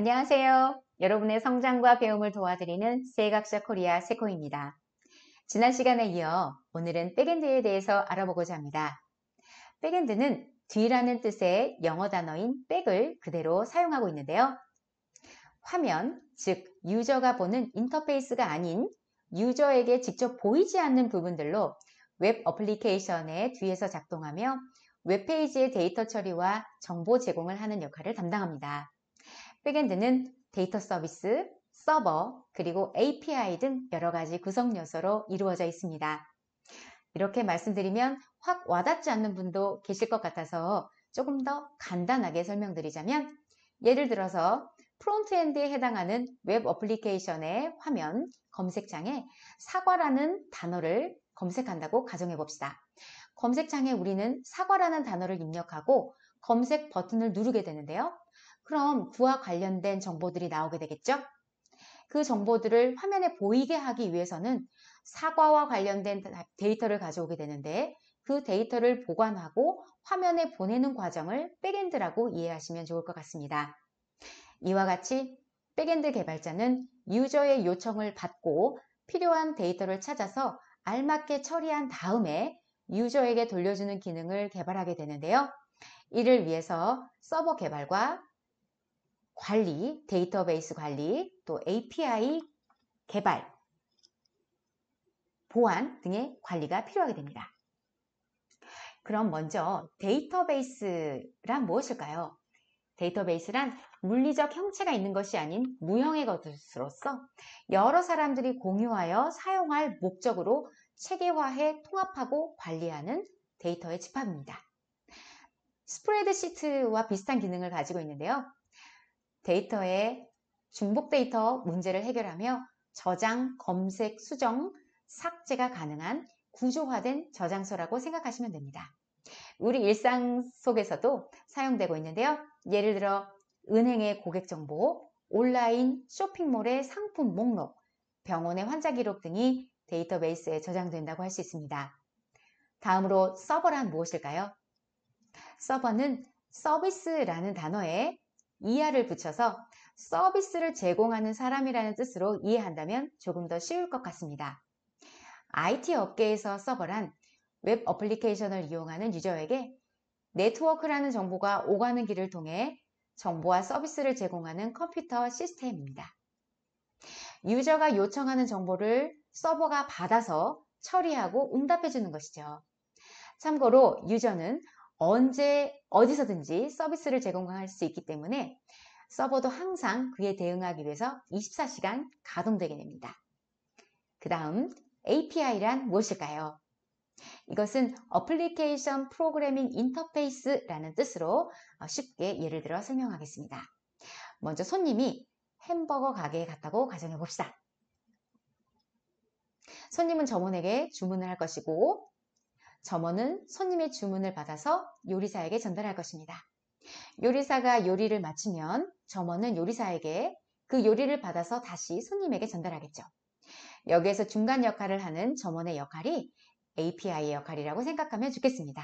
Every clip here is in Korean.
안녕하세요. 여러분의 성장과 배움을 도와드리는 세각자 코리아 세코입니다. 지난 시간에 이어 오늘은 백엔드에 대해서 알아보고자 합니다. 백엔드는 뒤라는 뜻의 영어 단어인 백을 그대로 사용하고 있는데요. 화면, 즉 유저가 보는 인터페이스가 아닌 유저에게 직접 보이지 않는 부분들로 웹 어플리케이션의 뒤에서 작동하며 웹페이지의 데이터 처리와 정보 제공을 하는 역할을 담당합니다. 백엔드는 데이터 서비스, 서버, 그리고 API 등 여러 가지 구성 요소로 이루어져 있습니다. 이렇게 말씀드리면 확 와닿지 않는 분도 계실 것 같아서 조금 더 간단하게 설명드리자면, 예를 들어서 프론트엔드에 해당하는 웹 어플리케이션의 화면 검색창에 사과라는 단어를 검색한다고 가정해 봅시다. 검색창에 우리는 사과라는 단어를 입력하고 검색 버튼을 누르게 되는데요. 그럼 그와 관련된 정보들이 나오게 되겠죠? 그 정보들을 화면에 보이게 하기 위해서는 사과와 관련된 데이터를 가져오게 되는데, 그 데이터를 보관하고 화면에 보내는 과정을 백엔드라고 이해하시면 좋을 것 같습니다. 이와 같이 백엔드 개발자는 유저의 요청을 받고 필요한 데이터를 찾아서 알맞게 처리한 다음에 유저에게 돌려주는 기능을 개발하게 되는데요. 이를 위해서 서버 개발과 관리, 데이터베이스 관리, 또 API 개발, 보안 등의 관리가 필요하게 됩니다. 그럼 먼저 데이터베이스란 무엇일까요? 데이터베이스란 물리적 형체가 있는 것이 아닌 무형의 것으로서 여러 사람들이 공유하여 사용할 목적으로 체계화해 통합하고 관리하는 데이터의 집합입니다. 스프레드시트와 비슷한 기능을 가지고 있는데요. 데이터의 중복 데이터 문제를 해결하며 저장, 검색, 수정, 삭제가 가능한 구조화된 저장소라고 생각하시면 됩니다. 우리 일상 속에서도 사용되고 있는데요. 예를 들어 은행의 고객 정보, 온라인 쇼핑몰의 상품 목록, 병원의 환자 기록 등이 데이터베이스에 저장된다고 할 수 있습니다. 다음으로 서버란 무엇일까요? 서버는 서비스라는 단어에 이하를 붙여서 서비스를 제공하는 사람이라는 뜻으로 이해한다면 조금 더 쉬울 것 같습니다. IT 업계에서 서버란 웹 어플리케이션을 이용하는 유저에게 네트워크라는 정보가 오가는 길을 통해 정보와 서비스를 제공하는 컴퓨터 시스템입니다. 유저가 요청하는 정보를 서버가 받아서 처리하고 응답해 주는 것이죠. 참고로 유저는 언제 어디서든지 서비스를 제공할 수 있기 때문에 서버도 항상 그에 대응하기 위해서 24시간 가동되게 됩니다. 그 다음 API란 무엇일까요? 이것은 어플리케이션 프로그래밍 인터페이스라는 뜻으로 쉽게 예를 들어 설명하겠습니다. 먼저 손님이 햄버거 가게에 갔다고 가정해 봅시다. 손님은 점원에게 주문을 할 것이고, 점원은 손님의 주문을 받아서 요리사에게 전달할 것입니다. 요리사가 요리를 마치면 점원은 요리사에게 그 요리를 받아서 다시 손님에게 전달하겠죠. 여기에서 중간 역할을 하는 점원의 역할이 API의 역할이라고 생각하면 좋겠습니다.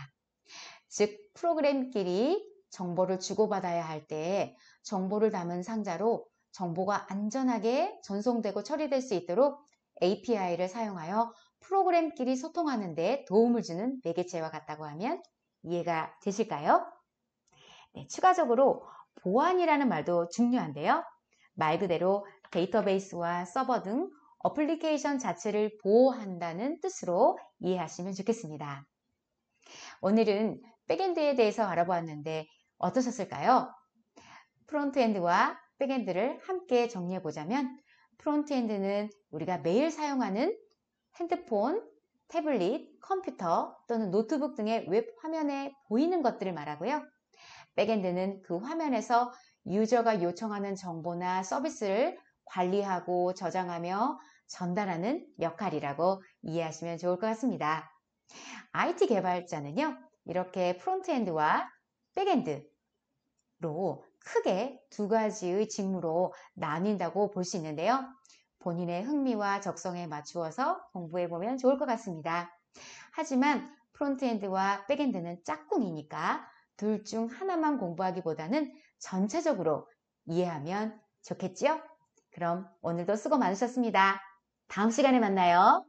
즉, 프로그램끼리 정보를 주고받아야 할 때 정보를 담은 상자로 정보가 안전하게 전송되고 처리될 수 있도록 API를 사용하여 프로그램끼리 소통하는 데 도움을 주는 매개체와 같다고 하면 이해가 되실까요? 네, 추가적으로 보안이라는 말도 중요한데요. 말 그대로 데이터베이스와 서버 등 어플리케이션 자체를 보호한다는 뜻으로 이해하시면 좋겠습니다. 오늘은 백엔드에 대해서 알아보았는데 어떠셨을까요? 프론트엔드와 백엔드를 함께 정리해 보자면, 프론트엔드는 우리가 매일 사용하는 핸드폰, 태블릿, 컴퓨터 또는 노트북 등의 웹 화면에 보이는 것들을 말하고요. 백엔드는 그 화면에서 유저가 요청하는 정보나 서비스를 관리하고 저장하며 전달하는 역할이라고 이해하시면 좋을 것 같습니다. IT 개발자는요, 이렇게 프론트엔드와 백엔드로 크게 두 가지의 직무로 나뉜다고 볼 수 있는데요. 본인의 흥미와 적성에 맞추어서 공부해 보면 좋을 것 같습니다. 하지만 프론트엔드와 백엔드는 짝꿍이니까 둘 중 하나만 공부하기보다는 전체적으로 이해하면 좋겠지요? 그럼 오늘도 수고 많으셨습니다. 다음 시간에 만나요.